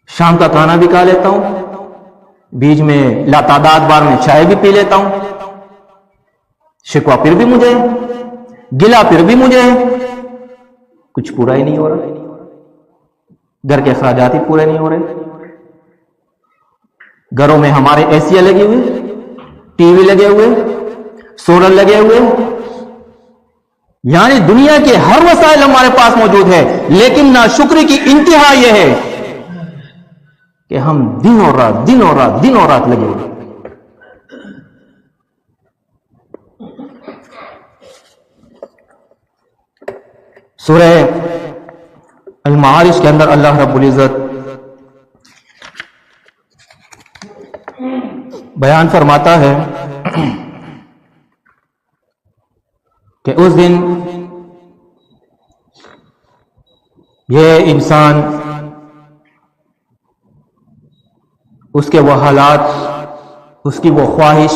شام کا کھانا بھی کھا لیتا ہوں، بیچ میں لاتعداد بار میں چائے بھی پی لیتا ہوں، شکوہ پھر بھی مجھے، گلا پھر بھی مجھے، کچھ پورا ہی نہیں ہو رہا، گھر کے اخراجات ہی پورے نہیں ہو رہے، گھروں میں ہمارے اے سی لگے ہوئے، ٹی وی لگے ہوئے، سولر لگے ہوئے، یعنی دنیا کے ہر وسائل ہمارے پاس موجود ہے، لیکن ناشکری کی انتہا یہ ہے کہ ہم دن اور رات دن اور رات دن اور رات لگے ہوئے۔ سورہ المعارج کے اندر اللہ رب العزت بیان فرماتا ہے کہ اس دن یہ انسان، اس کے وہ حالات، اس کی وہ خواہش،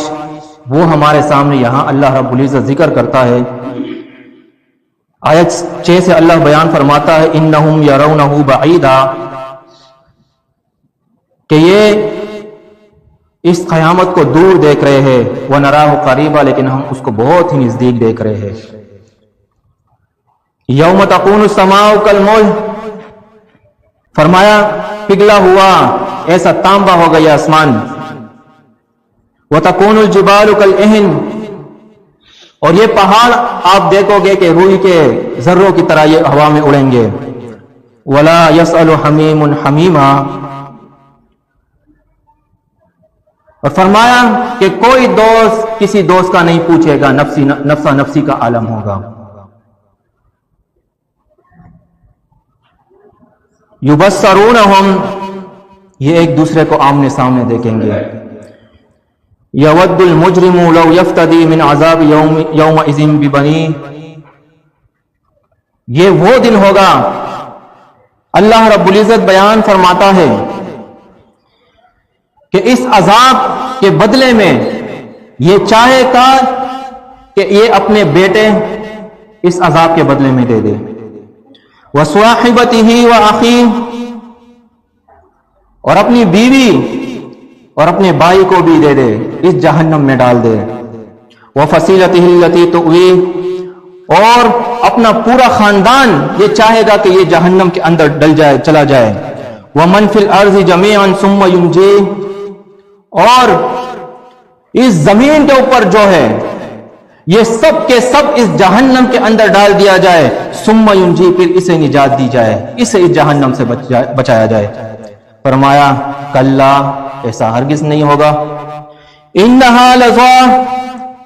وہ ہمارے سامنے یہاں اللہ رب العزت ذکر کرتا ہے۔ آیت 6 سے اللہ بیان فرماتا ہے انہم یرونہ بعیدا، کہ یہ اس قیامت کو دور دیکھ رہے ہیں، وَنَرَاهُ قَرِيبًا، لیکن ہم اس کو بہت ہی نزدیک دیکھ رہے ہیں۔ یوم تکون السماء کالمہل، فرمایا پگھلا ہوا ایسا تانبا ہو گیا آسمان، وَتَكُونُ الْجِبَالُ كَالْعِهْنِ، اور یہ پہاڑ آپ دیکھو گے کہ روئی کے ذروں کی طرح یہ ہوا میں اڑیں گے۔ وَلَا يَسْأَلُ حَمِيمٌ حَمِيمًا، اور فرمایا کہ کوئی دوست کسی دوست کا نہیں پوچھے گا، نفسا نفسی کا عالم ہوگا۔ یبصرونہم، یہ ایک دوسرے کو آمنے سامنے دیکھیں گے۔ یود المجرم لو یفتدی من عذاب یومئذ ببنیہ، یہ وہ دن ہوگا، اللہ رب العزت بیان فرماتا ہے کہ اس عذاب کے بدلے میں یہ چاہے گا کہ یہ اپنے بیٹے اس عذاب کے بدلے میں دے دے، وَصَاحِبَتِهِ وَأَخِيهِ، اور اپنی بیوی اور اپنے بھائی کو بھی دے دے، اس جہنم میں ڈال دے، وَفَصِيلَتِهِ الَّتِي تُؤْوِيهِ، اور اپنا پورا خاندان یہ چاہے گا کہ یہ جہنم کے اندر ڈل جائے، چلا جائے، وَمَنْ فِي الْأَرْضِ جَمِيعًا ثُمَّ يُنْجِيهِ، اور اس زمین کے اوپر جو ہے یہ سب کے سب اس جہنم کے اندر ڈال دیا جائے، ثم ینجی، پھر اسے نجات دی جائے، اسے اس جہنم سے بچایا جائے۔ فرمایا کلا، ایسا ہرگز نہیں ہوگا، انہا لظیٰ،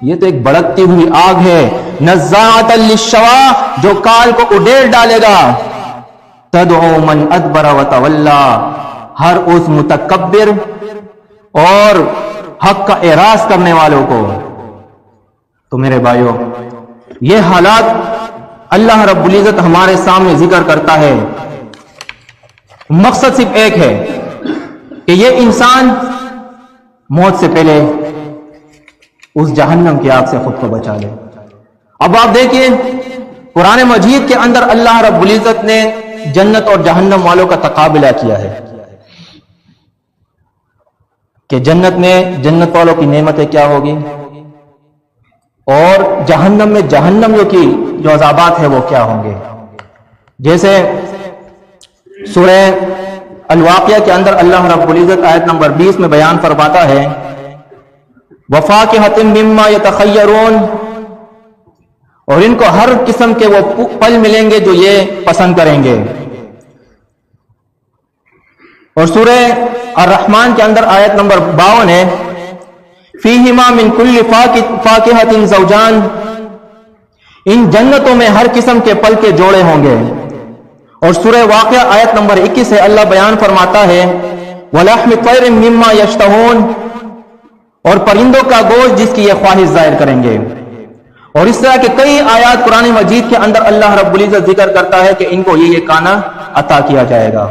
یہ تو ایک بڑکتی ہوئی آگ ہے، نزاعۃ للشوا، جو کال کو اڈیل ڈالے گا، تدعو من ادبر وتولا، ہر اس متکبر اور حق کا اعراض کرنے والوں کو۔ تو میرے بھائیو، یہ حالات اللہ رب العزت ہمارے سامنے ذکر کرتا ہے، مقصد صرف ایک ہے کہ یہ انسان موت سے پہلے اس جہنم کی آگ سے خود کو بچا لے۔ اب آپ دیکھیے قرآن مجید کے اندر اللہ رب العزت نے جنت اور جہنم والوں کا تقابلہ کیا ہے کہ جنت میں جنت والوں کی نعمتیں کیا ہوگی اور جہنم میں جہنمیوں کی جو عذابات ہیں وہ کیا ہوں گے۔ جیسے سورہ الواقعہ کے اندر اللہ رب العزت آیت نمبر 20 میں بیان فرماتا ہے، وَفَاكِهَةٍ مِّمَّا يَتَخَيَّرُونَ، اور ان کو ہر قسم کے وہ پھل ملیں گے جو یہ پسند کریں گے۔ اور سورہ الرحمن کے اندر آیت نمبر 52 ہے، فِيهِمَا مِن كُلِّ فَاكِهَةٍ زَوْجَانِ، ان جنتوں میں ہر قسم کے پھل کے جوڑے ہوں گے۔ اور سورہ واقعہ آیت نمبر 21 سے اللہ بیان فرماتا ہے، وَلَحْمِ طَيْرٍ مِّمَّا يَشْتَهُونَ، اور پرندوں کا گوشت جس کی یہ خواہش ظاہر کریں گے۔ اور اس طرح کے کئی آیات قرآن مجید کے اندر اللہ رب العزت ذکر کرتا ہے کہ ان کو یہ کھانا عطا کیا جائے گا۔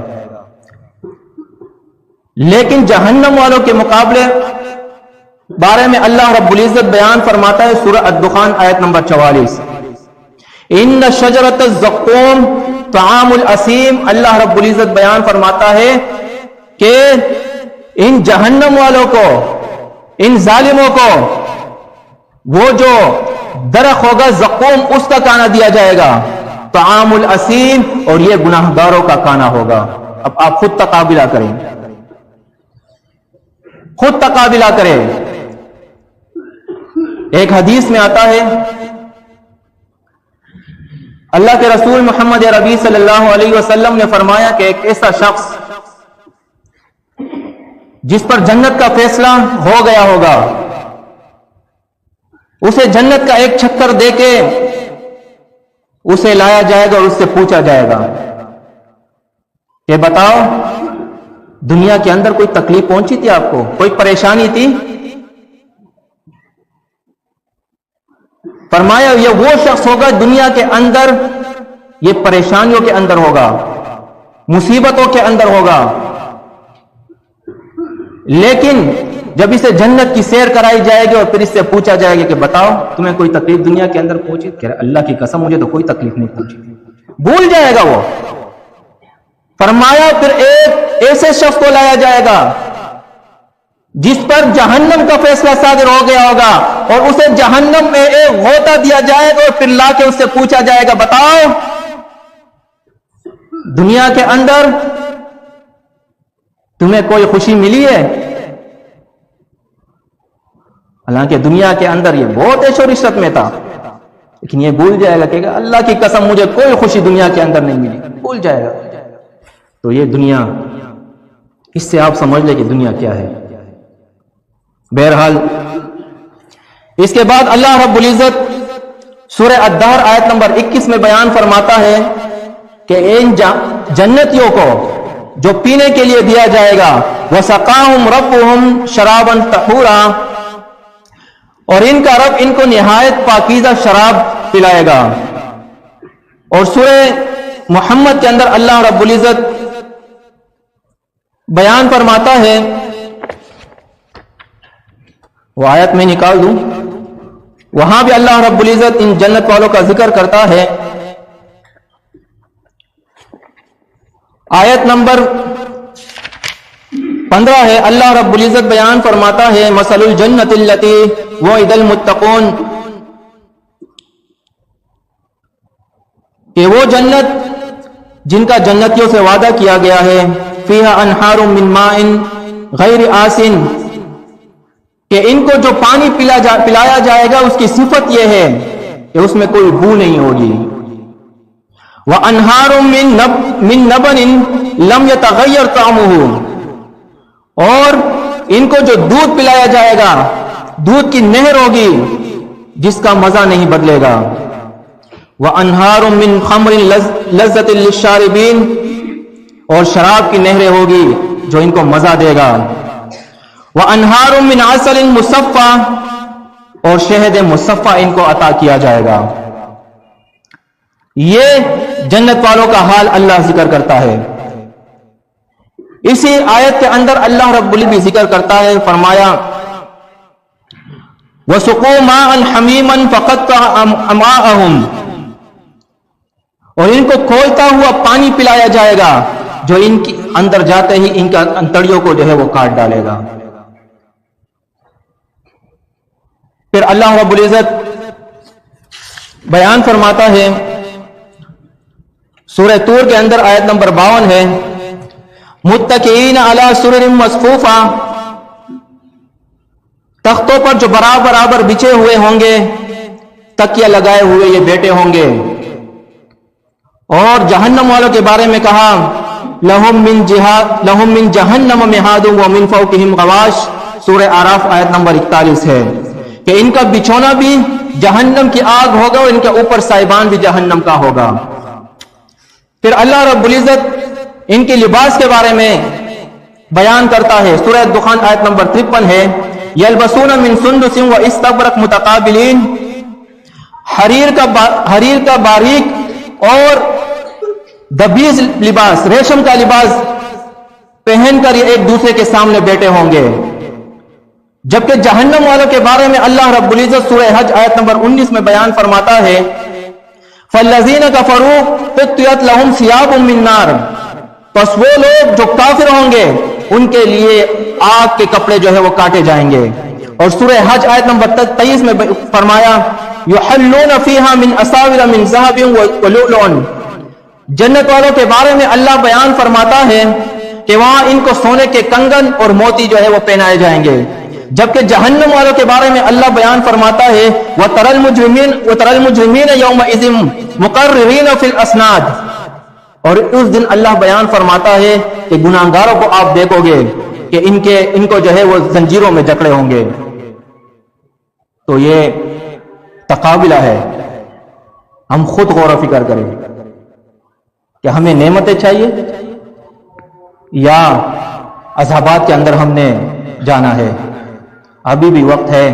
لیکن جہنم والوں کے مقابلے بارے میں اللہ رب العزت بیان فرماتا ہے سورہ الدخان آیت نمبر 44، ان شجرۃ الزقوم طعام الاسیم، اللہ رب العزت بیان فرماتا ہے کہ ان جہنم والوں کو، ان ظالموں کو وہ جو درخت ہوگا زقوم، اس کا کھانا دیا جائے گا، طعام الاسیم، اور یہ گناہگاروں کا کھانا ہوگا۔ اب آپ خود تقابلہ کریں، خود تقابلہ کریں۔ ایک حدیث میں آتا ہے اللہ کے رسول محمد عربی صلی اللہ علیہ وسلم نے فرمایا کہ ایک ایسا شخص جس پر جنت کا فیصلہ ہو گیا ہوگا، اسے جنت کا ایک چکر دے کے اسے لایا جائے گا اور اس سے پوچھا جائے گا کہ بتاؤ دنیا کے اندر کوئی تکلیف پہنچی تھی آپ کو، کوئی پریشانی تھی؟ فرمایا یہ وہ شخص ہوگا دنیا کے اندر یہ پریشانیوں کے اندر ہوگا، مصیبتوں کے اندر ہوگا، لیکن جب اسے جنت کی سیر کرائی جائے گی اور پھر اس سے پوچھا جائے گا کہ بتاؤ تمہیں کوئی تکلیف دنیا کے اندر پہنچی؟ کہ اللہ کی قسم مجھے تو کوئی تکلیف نہیں پہنچی، بھول جائے گا وہ۔ فرمایا پھر ایک ایسے شخص کو لایا جائے گا جس پر جہنم کا فیصلہ صادر ہو گیا ہوگا، اور اسے جہنم میں ایک غوطہ دیا جائے گا اور پھر لا کے اس سے پوچھا جائے گا بتاؤ دنیا کے اندر تمہیں کوئی خوشی ملی ہے؟ حالانکہ دنیا کے اندر یہ بہت عیش و عشرت میں تھا، لیکن یہ بھول جائے گا کہ اللہ کی قسم مجھے کوئی خوشی دنیا کے اندر نہیں ملی، بھول جائے گا۔ تو یہ دنیا، اس سے آپ سمجھ لیں کہ دنیا کیا ہے۔ بہرحال اس کے بعد اللہ رب العزت سورہ الدہر آیت نمبر 21 میں بیان فرماتا ہے کہ ان جنتیوں کو جو پینے کے لیے دیا جائے گا، وَسَقَاهُمْ رَبُّهُمْ شَرَابًا طَهُورًا، اور ان کا رب ان کو نہایت پاکیزہ شراب پلائے گا۔ اور سورہ محمد کے اندر اللہ رب العزت بیان فرماتا ہے، وہ آیت میں نکال دوں، وہاں بھی اللہ رب العزت ان جنت والوں کا ذکر کرتا ہے۔ آیت نمبر 15 ہے، اللہ رب العزت بیان فرماتا ہے، مثل الجنت التی وعد المتقون، کہ وہ جنت جن کا جنتیوں سے وعدہ کیا گیا ہے، فیہا انہار من ماء غیر آسن، کہ ان کو جو پانی پلایا جائے گا اس کی صفت یہ ہے کہ اس میں کوئی بو نہیں ہوگی. وَأَنْهَارٌ مِّن نَبَنٍ لَمْ يَتَغَيَّرْ طَعْمُهُ، اور ان کو جو دودھ پلایا جائے گا دودھ کی نہر ہوگی جس کا مزہ نہیں بدلے گا. وَأَنْهَارٌ مِّن خَمْرٍ لَذَّةٍ لِلشَّارِبِينَ، اور شراب کی نہریں ہوگی جو ان کو مزہ دے گا. وَأَنْهَارٌ مِّنْ عَسَلٍ مُصَفًّى، اور شہد مصفہ ان کو عطا کیا جائے گا. یہ جنت والوں کا حال اللہ ذکر کرتا ہے. اسی آیت کے اندر اللہ رب العزت بھی ذکر کرتا ہے، فرمایا وَسُقُوا مَاءً حَمِيمًا فَقَطَّعَ أَمْعَاءَهُمْ، اور ان کو کھولتا ہوا پانی پلایا جائے گا جو ان کے اندر جاتے ہی ان کا انتڑیوں کو جو ہے وہ کاٹ ڈالے گا. پھر اللہ رب العزت بیان فرماتا ہے سورہ طور کے اندر آیت نمبر 52 ہے، متکئین علی سرر مصفوفہ، تختوں پر جو برابر بچھے ہوئے ہوں گے، تکیہ لگائے ہوئے یہ بیٹھے ہوں گے. اور جہنم والوں کے بارے میں کہا لہم من جہنم مہاد ومن فوقہم غواش، سورہ اعراف آیت نمبر 41 ہے کہ ان کا بچھونا بھی جہنم کی آگ ہوگا اور ان کے اوپر سائبان بھی جہنم کا ہوگا. پھر اللہ رب العزت ان کے لباس کے بارے میں بیان کرتا ہے، سورہ دخان آیت نمبر 53 ہے، یلبسون من سندس و استبرق متقابلین، حریر کا باریک اور دبیز لباس، ریشم کا لباس پہن کر یہ ایک دوسرے کے سامنے بیٹھے ہوں گے. جبکہ جہنم والوں کے بارے میں اللہ رب العزت سورہ حج آیت نمبر 19 میں بیان فرماتا ہے فَالَّذِينَ كَفَرُوا قُطِّعَتْ لَهُمْ ثِيَابٌ مِّن نَّارٍ، پس وہ لوگ جو کافر ہوں گے ان کے لیے آگ کے کپڑے جو ہے وہ کاٹے جائیں گے. اور سورہ حج آیت نمبر 23 میں فرمایا يُحَلُّونَ فِيهَا مِنْ أَسَاوِرَ مِنْ ذَهَبٍ وَلُؤْلُؤٍ، جنت والوں کے بارے میں اللہ بیان فرماتا ہے کہ وہاں ان کو سونے کے کنگن اور موتی جو ہے وہ پہنائے جائیں گے. جبکہ جہنم والوں کے بارے میں اللہ بیان فرماتا ہے وَتَرَى الْمُجْرِمِينَ يَوْمَئِذٍ مُقَرِّرِينَ فِي الْأَسْنَادِ، اور اس دن اللہ بیان فرماتا ہے کہ گناہگاروں کو آپ دیکھو گے کہ ان کو جو ہے وہ زنجیروں میں جکڑے ہوں گے. تو یہ تقابلہ ہے. ہم خود غور و فکر کریں کہ ہمیں نعمتیں چاہیے یا عذابات کے اندر ہم نے جانا ہے. ابھی بھی وقت ہے،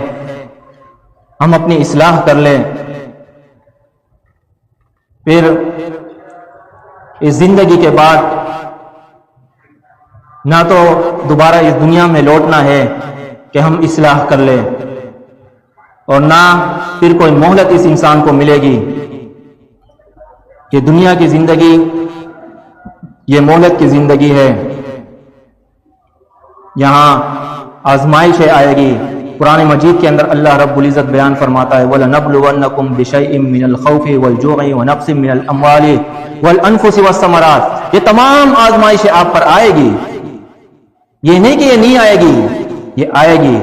ہم اپنی اصلاح کر لیں. پھر اس زندگی کے بعد نہ تو دوبارہ اس دنیا میں لوٹنا ہے کہ ہم اصلاح کر لیں، اور نہ پھر کوئی مہلت اس انسان کو ملے گی. کہ دنیا کی زندگی یہ مہلت کی زندگی ہے، یہاں آزمائشیں آئے گی. قرآن مجید کے اندر اللہ رب العزت بیان فرماتا ہے وَلَنَبْلُوَنَّكُمْ بِشَيْءٍ مِّنَ الْخَوْفِ وَالْجُوعِ وَنَقْصٍ مِّنَ الْأَمْوَالِ وَالْأَنفُسِ وَالثَّمَرَاتِ، یہ تمام آزمائشیں آپ پر آئے گی. یہ نہیں کہ یہ نہیں آئے گی، یہ آئے گی.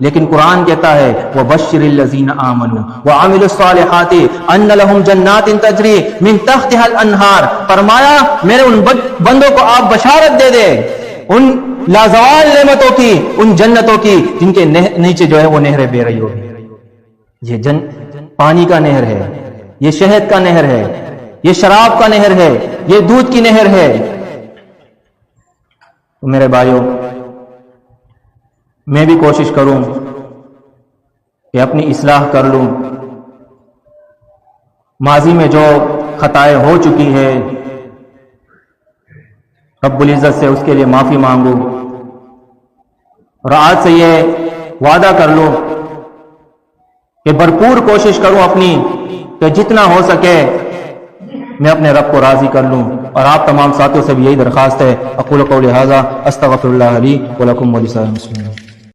لیکن قرآن کہتا ہے وَبَشِّرِ الَّذِينَ آمَنُوا وَعَمِلُوا الصَّالِحَاتِ أَنَّ لَهُمْ جَنَّاتٍ تَجْرِي مِن تَحْتِهَا الْأَنْهَارُ، فرمایا میرے ان بندوں کو آپ بشارت دے دے ان لازوال نعمتوں کی، ان جنتوں کی جن کے نیچے جو ہے وہ نہریں بہ رہی ہوگی. یہ پانی کا نہر ہے، یہ شہد کا نہر ہے، یہ شراب کا نہر ہے، یہ دودھ کی نہر ہے. تو میرے بھائیوں، میں بھی کوشش کروں کہ اپنی اصلاح کر لوں. ماضی میں جو خطائیں ہو چکی ہے رب العزت سے اس کے لیے معافی مانگوں، اور آج سے یہ وعدہ کر لوں کہ بھرپور کوشش کروں اپنی کہ جتنا ہو سکے میں اپنے رب کو راضی کر لوں. اور آپ تمام ساتھیوں سے بھی یہی درخواست ہے. اقول قولی ھذا استغفر اللہ لی ولکم ولسائر المسلمین.